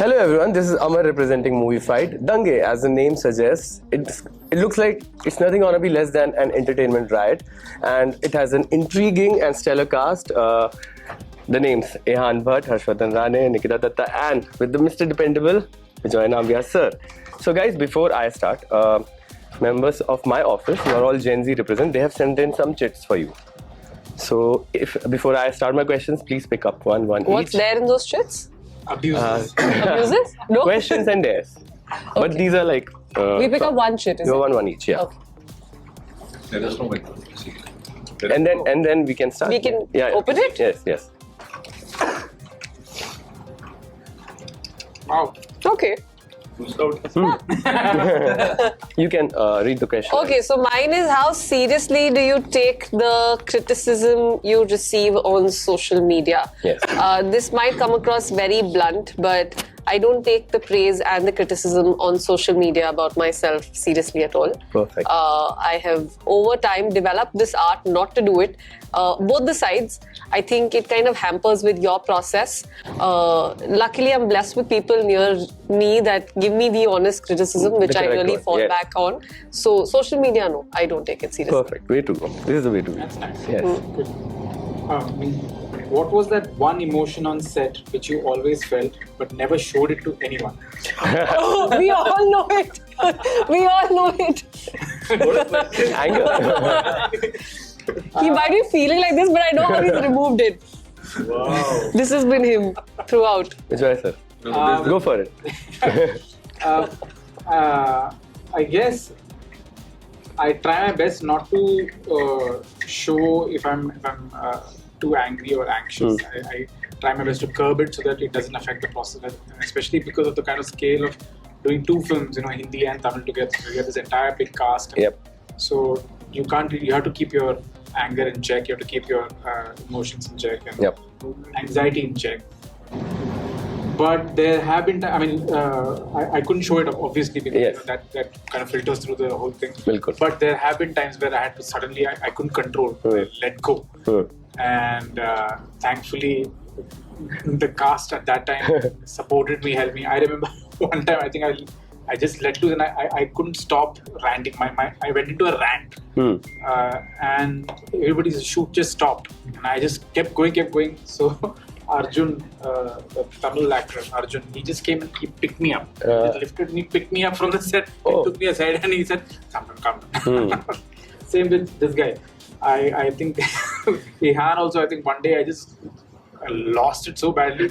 Hello everyone, this is Amar representing Movified. Dange, as the name suggests, it looks like it's nothing gonna be less than an entertainment riot, and it has an intriguing and stellar cast. The names Ehan Bhat, Harshvardhan Rane, Nikita Dutta Ehan, with the Mr. Dependable, Bejoy Nambiar sir. So guys, before I start, members of my office, who are all Gen Z represent, they have sent in some chits for you. So if before I start my questions, please pick up one What's each. there in those chits? Abuses. Abuses? No? Questions and dares. But these are like... We pick up one chit, is Go it? one each, yeah. Okay. There is no way. And then we can start. We can open it? Yes. Wow. Okay. You can read the question. Okay, so mine is, how seriously do you take the criticism you receive on social media? Yes. This might come across very blunt, but I don't take the praise and the criticism on social media about myself seriously at all. Perfect. I have over time developed this art not to do it. Both the sides, I think it kind of hampers with your process. Luckily, I'm blessed with people near me that give me the honest criticism, which I really fall back on. So social media, no, I don't take it seriously. Perfect. Way to go. This is the way to go. That's nice. Yes. Good. What was that one emotion on set which you always felt but never showed it to anyone? We all know it. We all know it. Anger. He might be feeling like this, but I know how he's removed it. Wow. This has been him throughout. Enjoy, sir. Go for it. I guess I try my best not to show if I'm too angry or anxious. I try my best to curb it so that it doesn't affect the process, especially because of the kind of scale of doing two films, Hindi and Tamil together. So you have this entire big cast. Yep. So you have to keep your anger in check. You have to keep your emotions in check and anxiety in check. But there have been I couldn't show it obviously because that kind of filters through the whole thing. Bilkul. But there have been times where I had to suddenly I couldn't control, let go. And thankfully the cast at that time supported me, helped me. I remember one time I think I just let loose and I couldn't stop ranting. I went into a rant and everybody's shoot just stopped and I just kept going. So Arjun, the Tamil actor Arjun, he just came and he picked me up. He just lifted me, picked me up from the set, he took me aside and he said, "Come down." Same with this guy. I think Ehan also, I think one day I just lost it so badly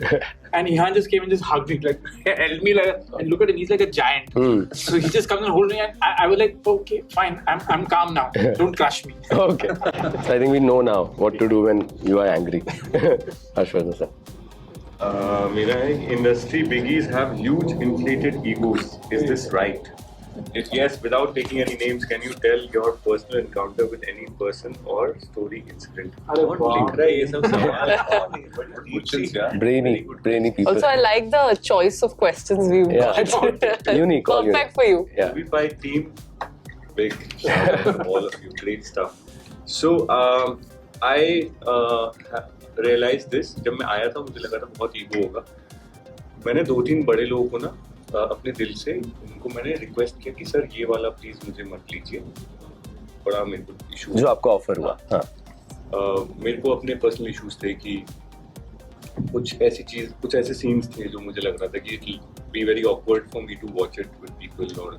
and Ehan just came and just hugged me, like held me and look at him, he's like a giant. So he just comes and holds me and I was like, okay, fine, I'm calm now, don't crush me. Okay. So I think we know now what to do when you are angry. Harshvardhan sir. मेरा है, industry biggies have huge inflated egos. Is this right? If yes, without taking any names, can you tell your personal encounter with any person or story incident? Brainy people. Also, I like the choice of questions we've got. Unique. Perfect for you. Yeah. Movified team, big shout out to all of you. Great stuff. So I realized this. जब मैं आया था मुझे लगा था बहुत ego होगा. मैंने 2-3 बड़े लोगों को ना अपने दिल से उनको मैंने रिक्वेस्ट किया कि सर ये वाला प्लीज मुझे मत लीजिए, बड़ा मेरे को इशू जो आपको ऑफर हुआ. हाँ. मेरे को अपने पर्सनल इश्यूज थे कि कुछ ऐसे सीन्स थे जो मुझे लग रहा था कि it will be very awkward for me to watch it with people, और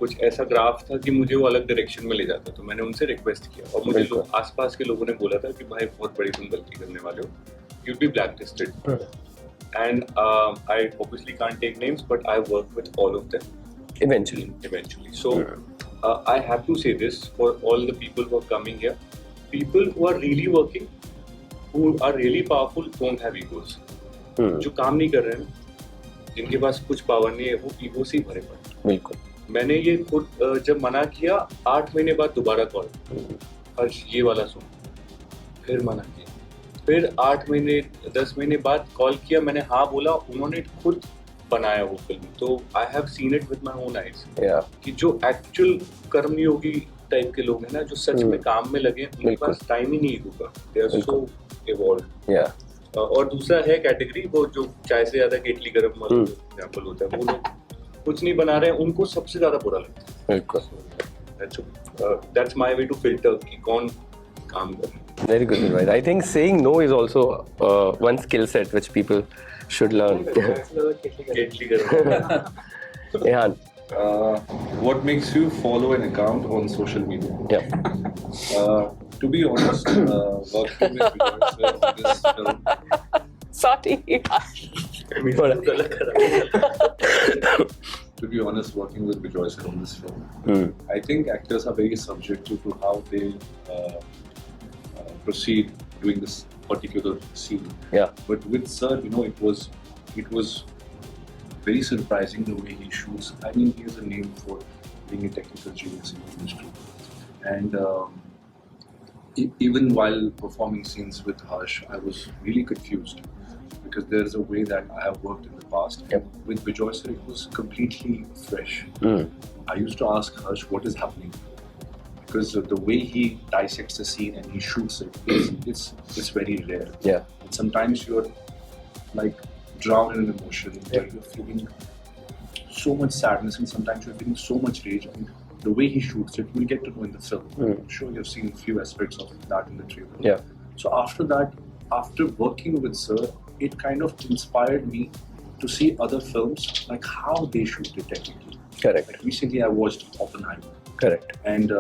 कुछ ऐसा ग्राफ था कि मुझे वो अलग डायरेक्शन में ले जाता. तो मैंने उनसे रिक्वेस्ट किया और मुझे आसपास के लोगों ने बोला था कि भाई बहुत बड़ी तुम गलती करने वाले हो, you will be black listed. And I obviously can't take names, but I work with all of them. Eventually. So I have to say this for all the people who are coming here. People who are really working, who are really powerful, don't have egos. जो काम नहीं कर रहे हैं, जिनके पास कुछ power नहीं है, वो ईगो से ही भरे पड़े. बिल्कुल. मैंने ये खुद जब मना किया, 8 महीने बाद दोबारा कॉल, हर्ष ये वाला सुन, फिर मना किया. फिर 8 महीने 10 महीने बाद कॉल किया, मैंने हाँ बोला, उन्होंने खुद बनाया वो फिल्म. तो I have seen it with my own eyes कि जो एक्चुअल कर्मयोगी टाइप के लोग हैं ना, जो सच में काम में लगे, उनके पास टाइम ही नहीं होगा. They are so evolved. और दूसरा है कैटेगरी वो जो चाय से ज्यादा केटली गरम वाला एग्जाम्पल होता है, वो लोग कुछ नहीं बना रहे हैं, उनको सबसे ज्यादा बुरा लगता है. बिल्कुल. That's my way to filter कि कौन काम कर रहा है. Very good advice. I think saying no is also one skill set which people should learn. केटली गरम. Ehan. What makes you follow an account on social media? Yeah. To be honest, working with Bejoy sir on this film, Sorry. to be honest, working with Bejoy sir on this film, I think actors are very subjective to how they proceed doing this particular scene. Yeah. But with sir, you know, it was very surprising the way he shoots. I mean, he has a name for being a technical genius in the industry. And even while performing scenes with Harsh, I was really confused because there's a way that I have worked in the past. Yep. With Bejoy sir, it was completely fresh. I used to ask Harsh, what is happening? Because the way he dissects the scene and he shoots it, it's very rare. Yeah. And sometimes you're like drowned in an emotion, where you're feeling so much sadness, and sometimes you're feeling so much rage. And the way he shoots it, you'll get to know in the film. I'm sure you've seen a few aspects of that in the trailer. Yeah. So after that, after working with sir, it kind of inspired me to see other films, like how they shoot it technically. Correct. Like recently, I watched Oppenheimer. Correct. And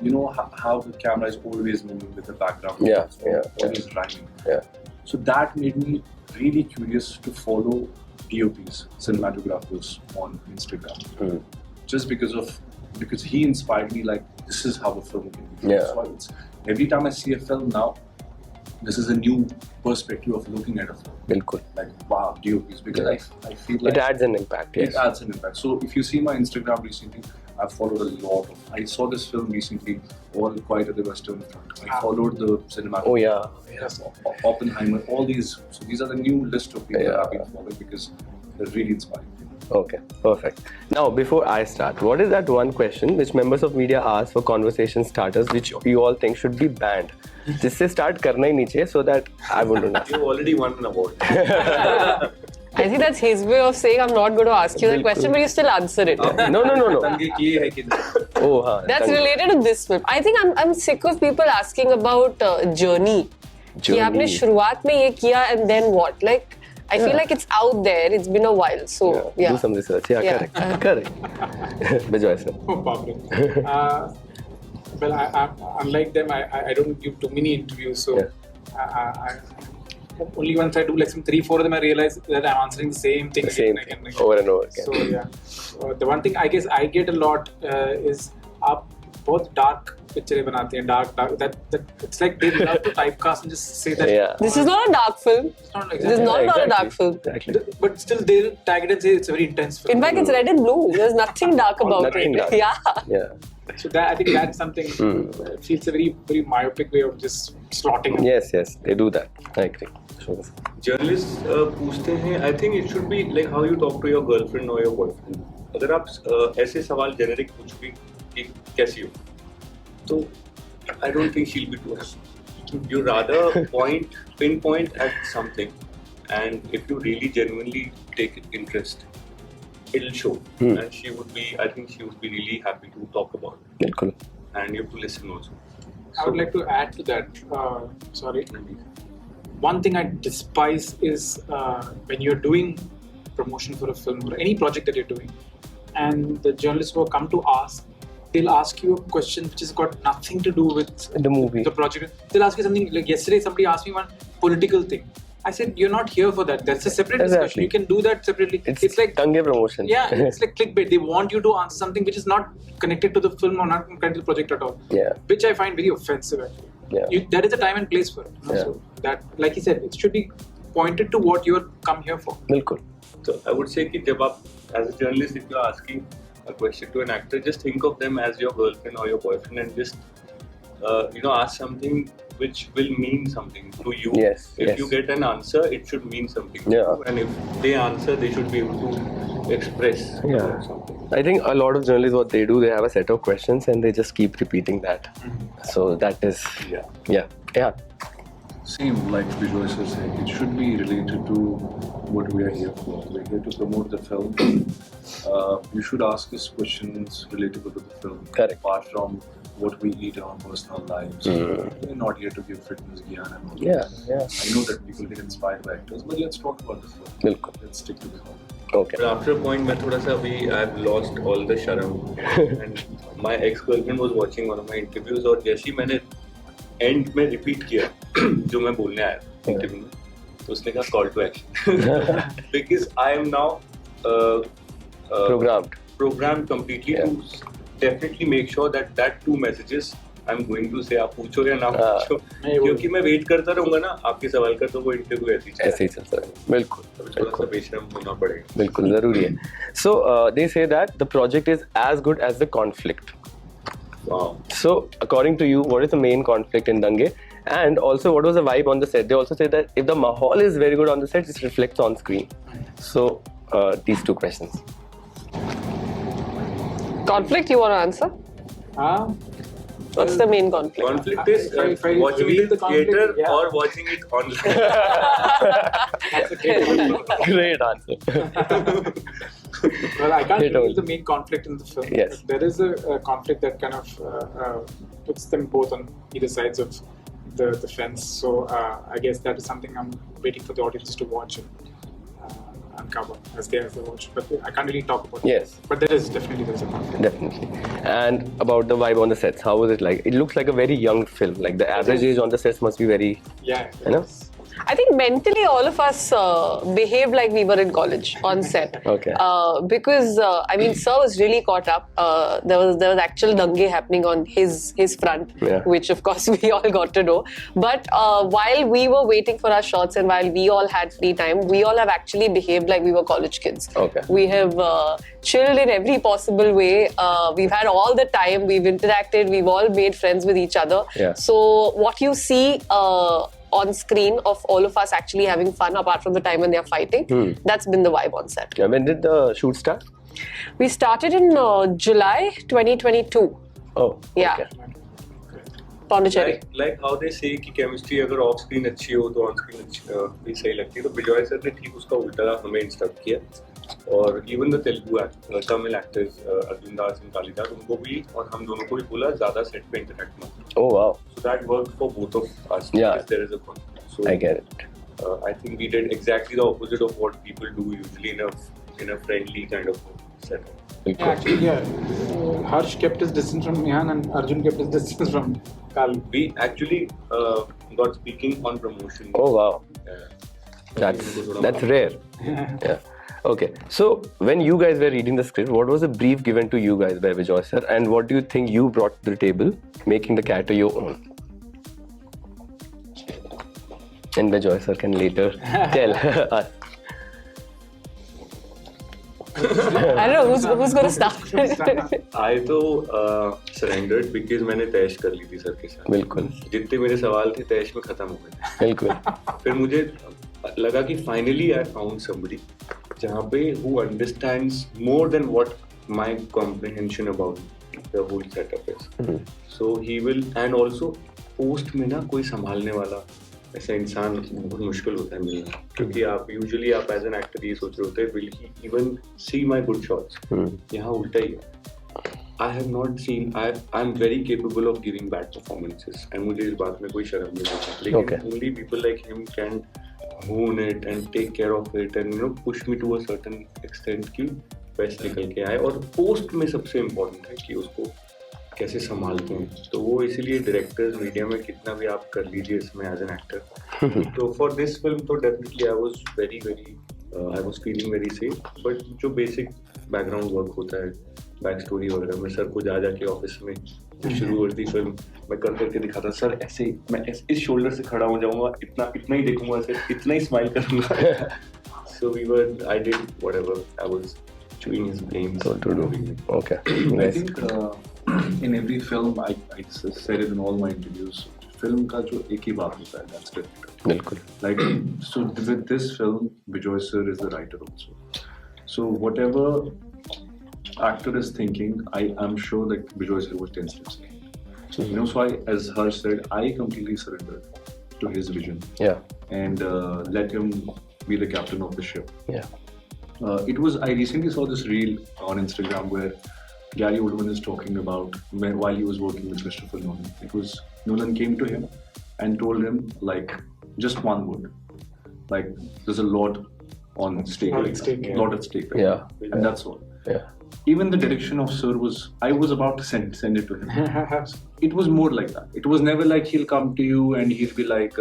you know how the camera is always moving with the background. Yeah, It's yeah, always rhyming. Yeah. So that made me really curious to follow DOPs, cinematographers on Instagram. Just because he inspired me, like this is how a film can be. Yeah. So every time I see a film now, this is a new perspective of looking at a film. Bilkul. Like wow, DOPs, because I feel like It adds an impact. Yes. it adds an impact. So if you see my Instagram recently, I've followed a lot of. I saw this film recently, All Quiet at the Western Front. I followed the cinematography. Oh yeah. Yes. Oppenheimer, all these. So these are the new list of people that I've been following because they're really inspiring. Okay, perfect. Now, before I start, what is that one question which members of media ask for conversation starters which you all think should be banned? जिससे start करना ही नहीं चाहिए so that I wouldn't know. You already won an award. I think that's his way of saying I'm not going to ask you that question, but you still answer it. No. दंगे किए है कि नहीं? Oh, हाँ. That's related to this film. I think I'm sick of people asking about journey. कि आपने शुरुआत में ये किया and then what? Like I feel like it's out there. It's been a while, so yeah. Do some research. Yeah. Correct. Bejoy sir. Oh, Babri. Well, I unlike them, I don't give too many interviews, so I only once I do like some 3-4 of them, I realize that I'm answering the same thing again and again. Over and over again. So yeah, the one thing I guess I get a lot is आप बहुत dark pictures बनाते हैं, dark that it's like they love to typecast and just say that. Yeah. This is not a dark film. It's not This is not a dark film. Exactly. But still they tag it and say it's a very intense film. In fact, it's red and blue. There's nothing dark about Nothing it. dark. Yeah. So that I think that's something. It feels a very very myopic way of just slotting. Yes, they do that. I agree. Sure. Journalists पूछते हैं, I think it should be like how you talk to your girlfriend or your boyfriend. अगर आप ऐसे सवाल generic पूछोगे कि कैसी हो, तो I don't think she'll be too happy. You rather pinpoint at something, and if you really genuinely take interest, it'll show. And I think she would be really happy to talk about it. Bilkul. And you have to listen also. I would like to add to that. Sorry. One thing I despise is when you're doing promotion for a film or any project that you're doing, and the journalists who come to ask, they'll ask you a question which has got nothing to do with The movie. the project. They'll ask you something like yesterday somebody asked me one political thing. I said, you're not here for that. That's a separate discussion. Exactly. You can do that separately. It's like Dange promotion. Yeah, it's like clickbait. They want you to answer something which is not connected to the film or not connected to the project at all. Yeah. Which I find very offensive actually. Yeah. There is a time and place for it. Yeah. So that, like he said, it should be pointed to what you're come here for. Bilkul. So I would say that जब आप as a journalist, if you're asking a question to an actor, just think of them as your girlfriend or your boyfriend, and just ask something which will mean something to you. Yes. If you get an answer, it should mean something to Yeah. you, and if they answer, they should be able to express something. I think a lot of journalists, what they do, they have a set of questions and they just keep repeating that. So that is, yeah. Same, like Bejoy sir said, it should be related to what we are here for. We're here to promote the film. You should ask us questions relatable to the film. Correct. Apart from what we eat in our personal lives. We're not here to give fitness gyan and all that. Yeah. I know that people get inspired by actors, but let's talk about the film. Bilkul. Let's stick to the film. Okay. But after a point, मैं थोड़ा सा अभी I've lost all the sharam. And my ex-girlfriend was watching one of my interviews और जैसे ही मैंने end में repeat किया जो मैं बोलने आया interview में, तो उसने कहा call to action because I am now programmed completely to definitely make sure that two messages I'm going to say आप पूछो या ना पूछो क्योंकि मैं वेट करता रहूंगा ना आपके सवाल का तो वो इंटरव्यू ऐसे ही चलता है बिल्कुल थोड़ा सा बेशरम होना पड़ेगा बिल्कुल जरूरी है so they say that the project is as good as the conflict. Wow. So according to you, what is the main conflict in Dange, and also what was the vibe on the set? They also say that if the mahal is very good on the set, it reflects on screen. So these two questions. Conflict, you want to answer? What's the main conflict? If Conflict I is watching reveal it the in theater conflict, yeah. or watching it online. That's a great one. Great answer. Well, I can't Hit reveal all. the main conflict in the film. Yes. There is a conflict that kind of puts them both on either sides of the fence. So I guess that is something I'm waiting for the audience to watch and uncover as they watch. But I can't really talk about Yes. it. But there is a conflict. Definitely. And about the vibe on the sets, how was it like? It looks like a very young film. Like the average age on the sets must be very, Yeah. you know? I think mentally all of us behaved like we were in college on set. Okay. Because I mean, Sir was really caught up. There was actual dange happening on his front, Yeah. which of course we all got to know. But while we were waiting for our shots and while we all had free time, we all have actually behaved like we were college kids. Okay. We have chilled in every possible way. We've had all the time. We've interacted. We've all made friends with each other. Yeah. So what you see on screen of all of us actually having fun, apart from the time when they're fighting, that's been the vibe on set. Yeah, when did the shoot start? We started in July 2022. Oh, Yeah. okay. Pondicherry. like how they say कि chemistry अगर off screen अच्छी हो तो on screen भी सही लगती है तो बिजॉय सर ने ठीक उसका उल्टा हमें इंस्ट्रक्ट किया और even the Telugu Tamil actors Arjun Das and Kalidas उनको भी और हम दोनों को भी बोला ज़्यादा सेट पे इंटरेक्ट मत Oh, wow. so that worked for both of us Yeah. if there is a conflict. So I get it. I think we did exactly the opposite of what people do usually in a friendly kind of setup. Yeah, actually, yeah. Harsh kept his distance from Ehan and Arjun kept his distance from Kal. We actually got speaking on promotion. Oh, wow. Yeah. That's rare. Yeah. Okay. So when you guys were reading the script, what was the brief given to you guys by Bejoy sir, and what do you think you brought to the table, making the character your own? And Bejoy sir can later tell us. I don't know who's going to start. I तो surrendered because मैंने तैश कर ली थी sir के साथ. बिल्कुल. जितने मेरे सवाल थे तैश में खत्म हो गए. बिल्कुल. फिर मुझे लगा कि finally I found somebody जहाँ पे who understands more than what my comprehension about the whole setup is. So he will, and also post में ना कोई संभालने वाला ऐसा इंसान बहुत मुश्किल होता है मिलना क्योंकि आप यूजुअली आप एज एन एक्टर ये सोच रहे होते हैं will he even see my good shots यहाँ उल्टा ही है I have not seen I am very capable of giving bad performances and मुझे इस बात में कोई शर्म नहीं होती लेकिन only people like him can hone it and take care of it and push me to a certain extent कि बेस्ट निकल के आए और पोस्ट में सबसे इम्पोर्टेंट है कि उसको कैसे संभालते हैं तो वो इसीलिए डायरेक्टर्स मीडिया में कितना भी आप कर लीजिए इसमें एज एन एक्टर तो फॉर दिस फिल्म तो definitely I was feeling very safe but जो बेसिक बैकग्राउंड वर्क होता है बैक स्टोरी वगैरह मैं सर को जाके ऑफिस में शुरू होती फिल्म मैं कर करके दिखाता सर ऐसे मैं इस शोल्डर से खड़ा हो जाऊंगा इतना ही देखूंगा ऐसे इतना ही स्माइल करूंगा so I did whatever I was chewing his brains to do. Okay. I think in every film, I said it in all my interviews. Film का जो एक ही बात होता है, that's director. बिल्कुल. Like so with this film, Bejoy sir is the writer also. So whatever actor is thinking, I'm sure that Bejoy sir was 10 steps ahead. So as Harsh said, I completely surrendered to his vision Yeah. and let him be the captain of the ship. Yeah. I recently saw this reel on Instagram where Gary Oldman is talking about while he was working with Christopher Nolan. It was Nolan came to him and told him like just one word, like there's a lot on stake, Lot at stake, yeah. lot at stake, right? Yeah. And that's all. Yeah. Even the direction of Sir I was about to send it to him. It was more like that. It was never like he'll come to you and he'll be like,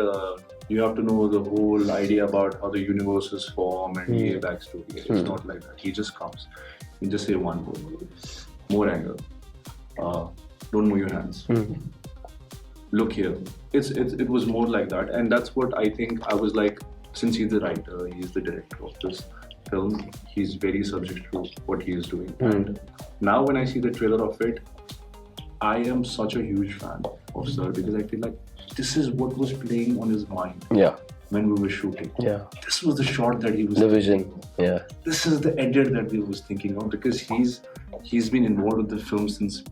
you have to know the whole idea about how the universes form and the backstory. It's not like that. He just comes. He just say one word. More anger. Don't move your hands. Look here. It was more like that, and that's what I think. I was like, since he's the writer, he's the director of this film, he's very subject to what he is doing. And now when I see the trailer of it, I am such a huge fan of Sir because I feel like this is what was playing on his mind Yeah. when we were shooting. Yeah. This was the shot that he was The vision. Yeah. This is the edit that he was thinking of because he's been involved with the film since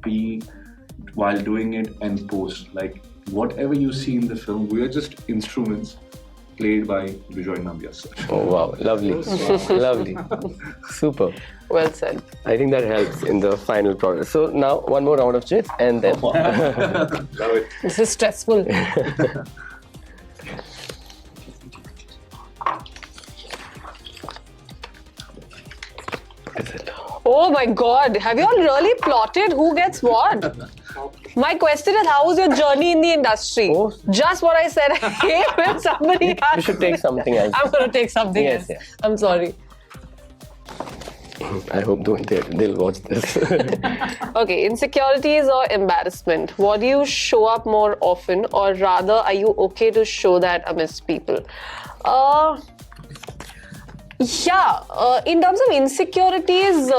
while doing it and post. Like whatever you see in the film, we are just instruments played by Bejoy Nambiar sir. Oh wow, lovely. Lovely. Super. Well said. I think that helps in the final product. So now one more round of chits and then Love it. This is stressful. Oh my God, have you all really plotted who gets what? My question is, how was your journey in the industry? Oh. Just what I said. I hate when somebody you asks should take something else. I'm going to take something Yes, else. yes. I'm sorry. I hope they'll watch this. Okay, insecurities or embarrassment? What do you show up more often, or rather, are you okay to show that amidst people? In terms of insecurities,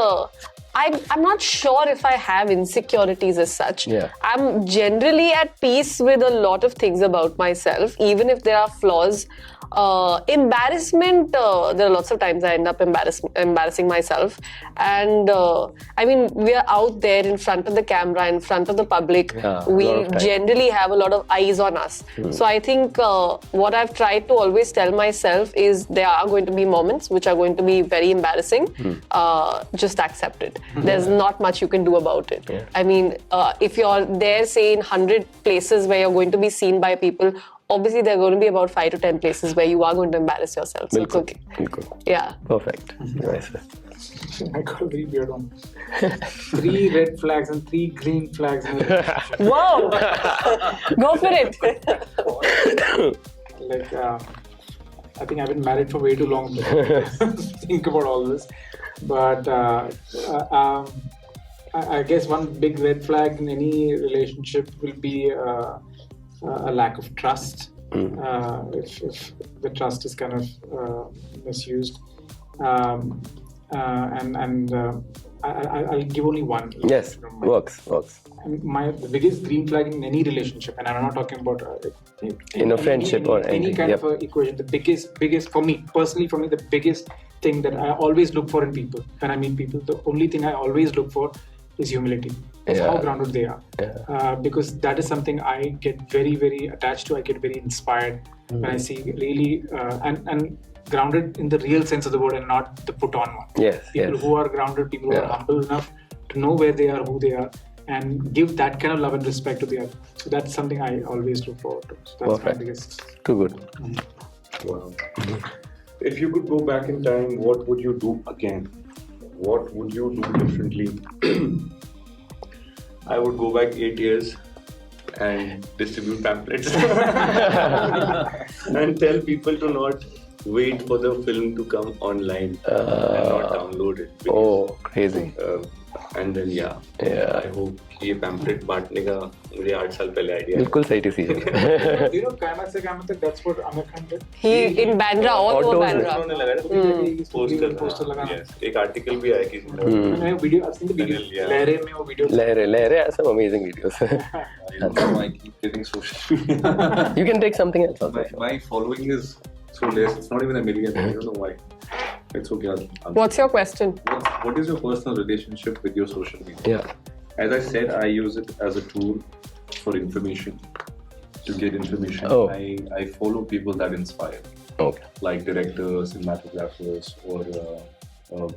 I'm not sure if I have insecurities as such. Yeah. I'm generally at peace with a lot of things about myself, even if there are flaws. Embarrassment, there are lots of times I end up embarrassing myself. And I mean, we are out there in front of the camera, in front of the public. Yeah, a we lot of time. generally have a lot of eyes on us. So I think what I've tried to always tell myself is there are going to be moments which are going to be very embarrassing. Just accept it. There's not much you can do about it. Yeah. I mean, if you're there, say in 100 places where you're going to be seen by people, obviously there are going to be about 5 to 10 places where you are going to embarrass yourself. So it's okay. Bilkul. Yeah. Perfect. Nice. I got a very weird one. 3 red flags and 3 green flags. Whoa! Go for it. Like, I think I've been married for way too long to think about all this. But I guess one big red flag in any relationship will be a lack of trust. If the trust is kind of misused. I'll give only one. Yes, works. The biggest green flag in any relationship, and I'm not talking about In a friendship or any anything, kind yep. of equation. The biggest for me personally, the biggest thing that I always look for in people when I meet people, the only thing I always look for is humility. It's how grounded they are. Yeah. Because that is something I get very, very attached to. I get very inspired when I see really and grounded in the real sense of the word and not the put on one. Yes. People who are grounded, people who are humble enough to know where they are, who they are, and give that kind of love and respect to the other. So that's something I always look forward to. So that's Perfect. my biggest. Too good. Wow. If you could go back in time, what would you do again? What would you do differently? I would go back 8 years and distribute pamphlets and tell people to not wait for the film to come online and not download it. Oh, crazy. And then Yeah. I hope ये pamphlet बांटने का मुझे 8 साल पहले idea बिल्कुल सही decision. You know, Climax se Kyamat Tak, that's what Amir Khan did. He in Bandra, all over Autos Bandra. उन्होंने लगाया था पोस्टर लगाना. Yes, एक आर्टिकल भी आया किसी का. मैंने video, I've seen the video. Yeah. लहरे में वो video. Lehre has some amazing videos. I don't know, I keep getting social media. You can take something else also. My following is so less. It's not even a million. I don't know why. It's okay. What's your question? What is your personal relationship with your social media? Yeah. As I said, I use it as a tool for information. to get information. Oh. I follow people that inspire, Okay. like directors, cinematographers, or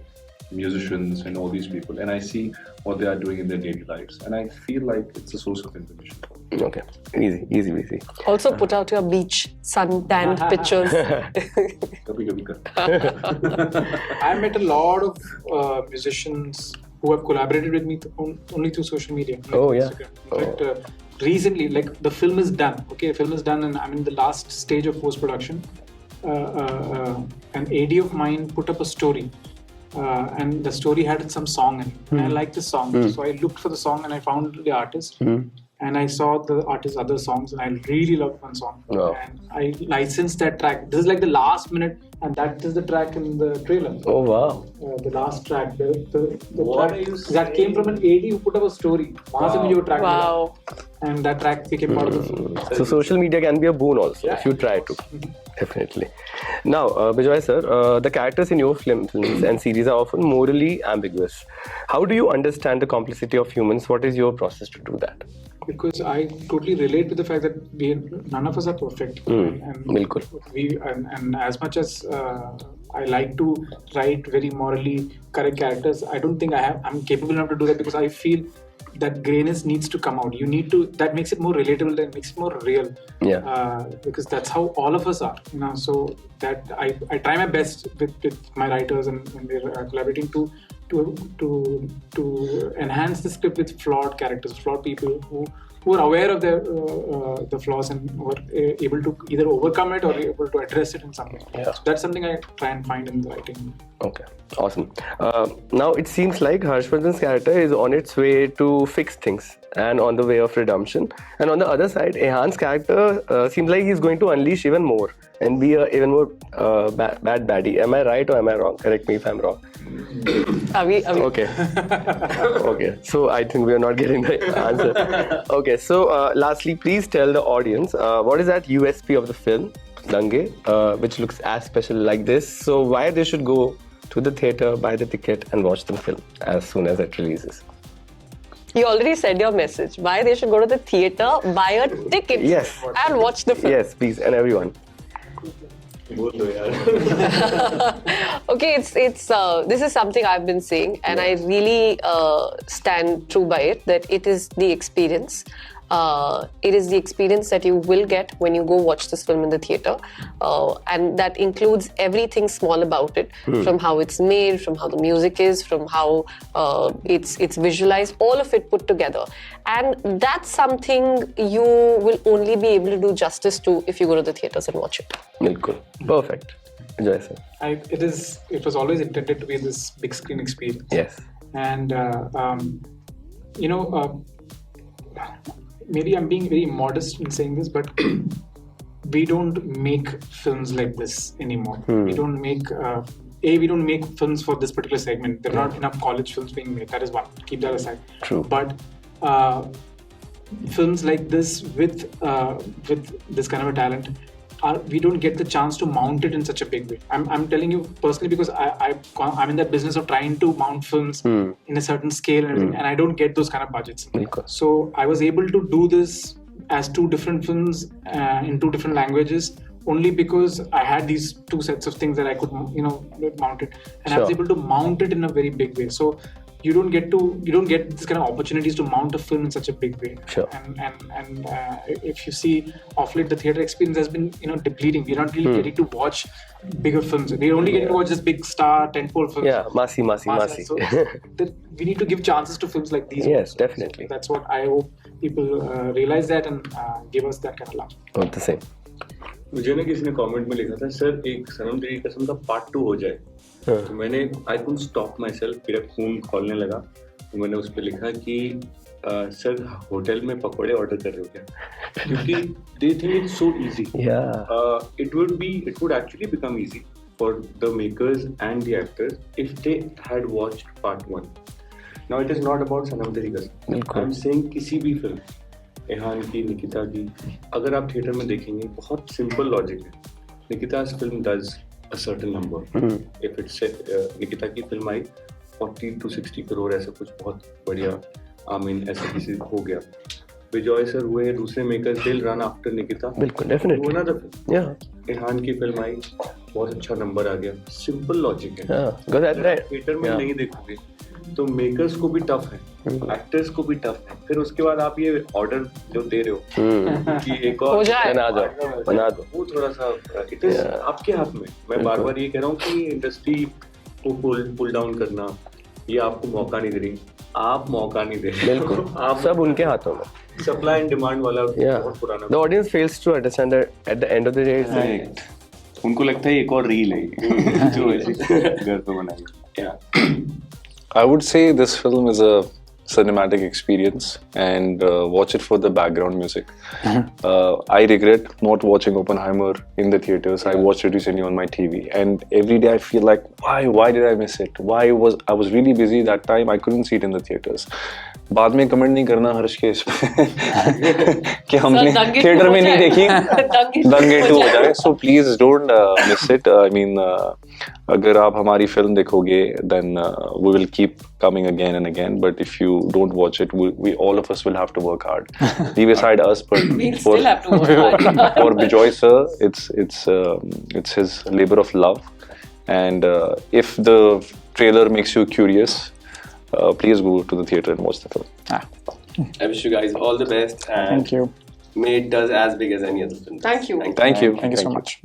musicians, and all these people, and I see what they are doing in their daily lives, and I feel like it's a source of information. Okay. Easy. Also put out your beach sun-tanned pictures. Kabhi kar. I met a lot of musicians who have collaborated with me only through social media. Like Oh, yeah. Instagram. In fact, recently, like the film is done. Okay, the film is done, and I'm in the last stage of post-production. An AD of mine put up a story, and the story had some song in it. And I liked the song, so I looked for the song and I found the artist. And I saw the artist's other songs, and I really loved one song. Wow. And I licensed that track. This is like the last minute, and that is the track in the trailer. Oh wow. The last track, the What track are you that came from an AD who put up a story. वहाँ से मुझे वो track मिला. Wow. And that track became part of the film. So social media can be a boon also if you try to. Definitely. Now, Bejoy sir, the characters in your films and series are often morally ambiguous. How do you understand the complexity of humans? What is your process to do that? Because I totally relate to the fact that none of us are perfect. And Bilkul. and as much as I like to write very morally correct characters, I don't think I'm capable enough to do that, because I feel that grayness needs to come out. You need to, that makes it more relatable, that makes it more real. Yeah. Because that's how all of us are, you know. So that I try my best with my writers and when we're collaborating to enhance the script with flawed characters, flawed people who are aware of their the flaws and who are able to either overcome it or able to address it in some way. Yeah. So that's something I try and find in the writing. Okay, awesome. Now it seems like Harshvardhan's character is on its way to fix things and on the way of redemption. And on the other side, Ehan's character seems like he's going to unleash even more and be a even more bad baddie. Am I right or am I wrong? Correct me if I'm wrong. Are we? Okay. Okay. So I think we are not getting the answer. Okay. So lastly, please tell the audience what is that USP of the film Dange, which looks as special like this. So why they should go to the theatre, buy the ticket, and watch the film as soon as it releases. You already said your message. Why they should go to the theatre, buy a ticket, Yes. and watch the film. Yes, please, and everyone. बोल दो यार. Okay, it's this is something I've been saying, and I really stand true by it, that it is the experience. It is the experience that you will get when you go watch this film in the theatre, and that includes everything small about it, from how it's made, from how the music is, from how it's visualized, all of it put together. And that's something you will only be able to do justice to if you go to the theatres and watch it. Bilkul. Perfect. Enjoy, sir. It was always intended to be this big screen experience. Yes. And maybe I'm being very modest in saying this, but we don't make films like this anymore. We don't make we don't make films for this particular segment. There are not enough college films being made. That is one. Keep that aside. True. But films like this with this kind of a talent, we don't get the chance to mount it in such a big way. I'm telling you personally, because I'm in that business of trying to mount films in a certain scale and everything, and I don't get those kind of budgets. Okay. So I was able to do this as two different films in two different languages only because I had these two sets of things that I could mount it, and I was able to mount it in a very big way. So you don't get this kind of opportunities to mount a film in such a big way. Sure. And if you see, of late the theatre experience has been depleting. We're not really getting to watch bigger films. We're only getting to watch this big star tentpole films. Yeah, Masi. So we need to give chances to films like these. Yes, ones. definitely. So that's what I hope people realize that and give us that kind of love. Not the same. मुझे ना किसी ने comment में लिखा था, sir एक सनम तेरी कसम का पार्ट 2 हो जाए. तो मैंने I couldn't stop my self, मेरा खून खोलने लगा. तो मैंने उस पर लिखा कि सर होटल में पकौड़े ऑर्डर कर रहे हो क्या, क्योंकि they think it's so easy. It would actually become easy for the makers and the actors if they had watched part 1. Now it is not about Sanam Teri Kasam. I am saying किसी भी film, Ehan की, निकिता की, अगर आप थिएटर में देखेंगे बहुत simple logic है. निकिता's film does a certain number. If it's Nikita की फिल्म आई 40 to 60 करोड़, ऐसा कुछ बहुत बढ़िया, I mean ऐसा किसी हो गया. बिजॉय सर हुए, दूसरे मेकर्स दिल रन आफ्टर निकिता, बिल्कुल, definitely. वो ना फिल्म Yeah, इरहान की फिल्म आई, बहुत अच्छा नंबर आ गया, सिंपल लॉजिक है, yeah, because at that, theatre में yeah. नहीं देखोगे तो मेकर्स को भी टफ है, एक्टर्स को भी टफ है, फिर उसके बाद आप ये ऑर्डर जो दे रहे हो कि एक और हो जाए। बना दो. वो थोड़ा सा इट इज आपके हाथ में। मैं बार बार ये कह रहा हूँ कि इंडस्ट्री को पुल डाउन करना, ये आपको मौका नहीं दे रही, आप मौका नहीं दे रहे, बिल्कुल, आप सब उनके हाथों में. सप्लाई एंड डिमांड वाला Yeah, बहुत पुराना the audience fails to understand that at the end of the day, it's Right. उनको लगता है एक और रील है जो ऐसे घर पे बनाई। I would say this film is a cinematic experience and watch it for the background music. I regret not watching Oppenheimer in the theaters. I watched it recently on my TV and every day I feel like why did I miss it? I was really busy that time, I couldn't see it in the theaters. बाद में comment नहीं करना हर्ष के इस पे कि हमने दंगे थिएटर में नहीं देखी, दंगे 2 हो जाए. So please don't miss it. I mean, अगर आप हमारी फिल्म देखोगे then we will keep coming again and again. But if you don't watch it, we all of us will have to work hard. Leave aside us, but We'll still have to work hard. for Bejoy sir, it's his labor of love. And if the trailer makes you curious, please go to the theater and watch the film. I wish you guys all the best and Thank you. may it does as big as any other film. Thank you. Thank you. Thank you so much.